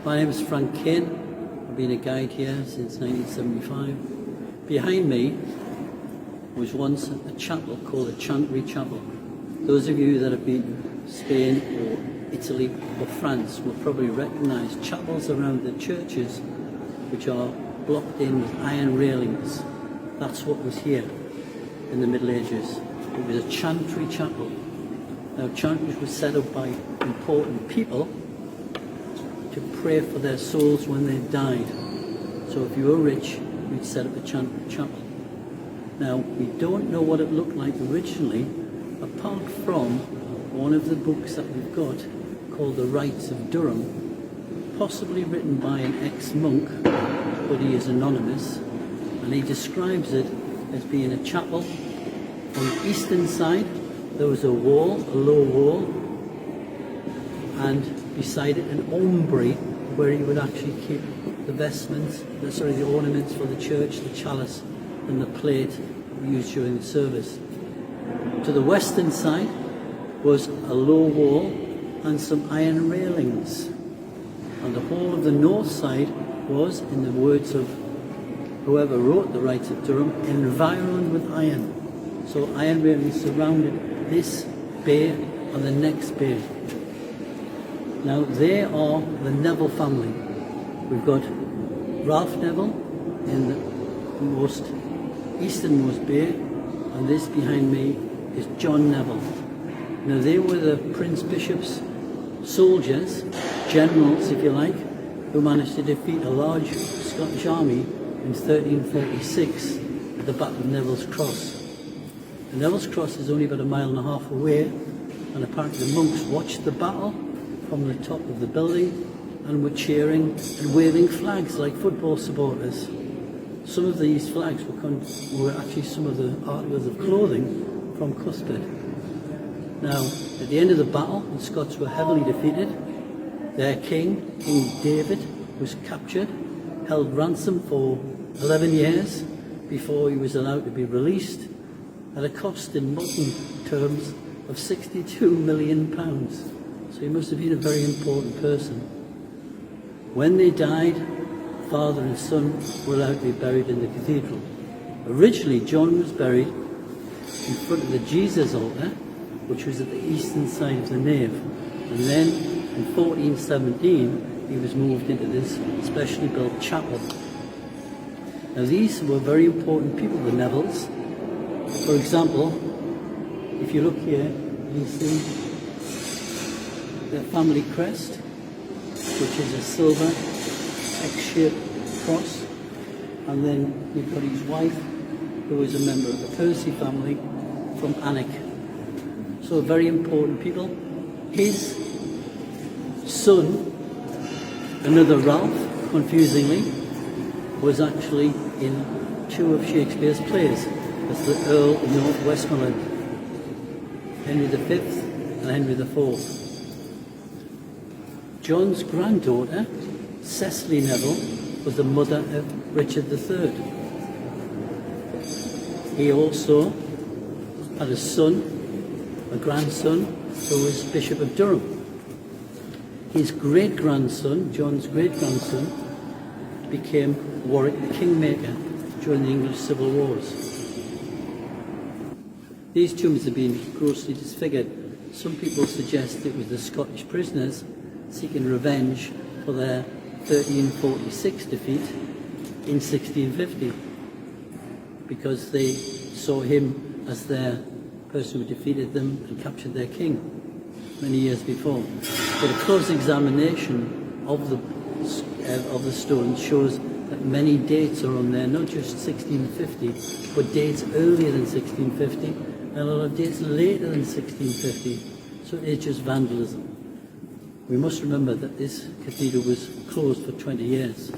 My name is Frank Cain. I've been a guide here since 1975. Behind me was once a chapel called the Chantry Chapel. Those of you that have been to Spain or Italy or France will probably recognise chapels around the churches which are blocked in with iron railings. That's what was here in the Middle Ages. It was a chantry chapel. Now, chantries were set up by important people to pray for their souls when they died. So if you were rich, you'd set up a chantry chapel. Now, we don't know what it looked like originally, apart from one of the books that we've got called The Rites of Durham, possibly written by an ex-monk, but he is anonymous, and he describes it as being a chapel. On the eastern side, there was a wall, a low wall, and beside it an aumbry where he would actually keep the vestments, the ornaments for the church, the chalice and the plate used during the service. To the western side was a low wall and some iron railings. And the whole of the north side was, in the words of whoever wrote the Rites of Durham, environed with iron. So iron railings surrounded this bay and the next bay. Now they are the Neville family. We've got Ralph Neville in the most easternmost bay, and this behind me is John Neville. Now they were the Prince Bishop's soldiers, generals if you like, who managed to defeat a large Scottish army in 1346 at the Battle of Neville's Cross. The Neville's Cross is only about a mile and a half away, and apparently the monks watched the battle from the top of the building and were cheering and waving flags like football supporters. Some of these flags were actually some of the articles of clothing from Cuthbert. Now, at the end of the battle, the Scots were heavily defeated. Their king, King David, was captured, held ransom for 11 years before he was allowed to be released, at a cost in modern terms of £62 million. So he must have been a very important person. When they died, father and son were allowed to be buried in the cathedral. Originally, John was buried in front of the Jesus altar, which was at the eastern side of the nave. And then in 1417, he was moved into this specially built chapel. Now these were very important people, the Nevilles. For example, if you look here, you see their family crest, which is a silver X-shaped cross, and then you've got his wife, who was a member of the Percy family from Alnwick. So very important people. His son, another Ralph, confusingly, was actually in two of Shakespeare's plays as the Earl of North Westmoreland, Henry V and Henry IV. John's granddaughter, Cecily Neville, was the mother of Richard III. He also had a son, a grandson, who was Bishop of Durham. His great-grandson, John's great-grandson, became Warwick the Kingmaker during the English Civil Wars. These tombs have been grossly disfigured. Some people suggest it was the Scottish prisoners seeking revenge for their 1346 defeat in 1650, because they saw him as their person who defeated them and captured their king many years before. But a close examination of the stones shows that many dates are on there, not just 1650, but dates earlier than 1650, and a lot of dates later than 1650. So it's just vandalism. We must remember that this cathedral was closed for 20 years.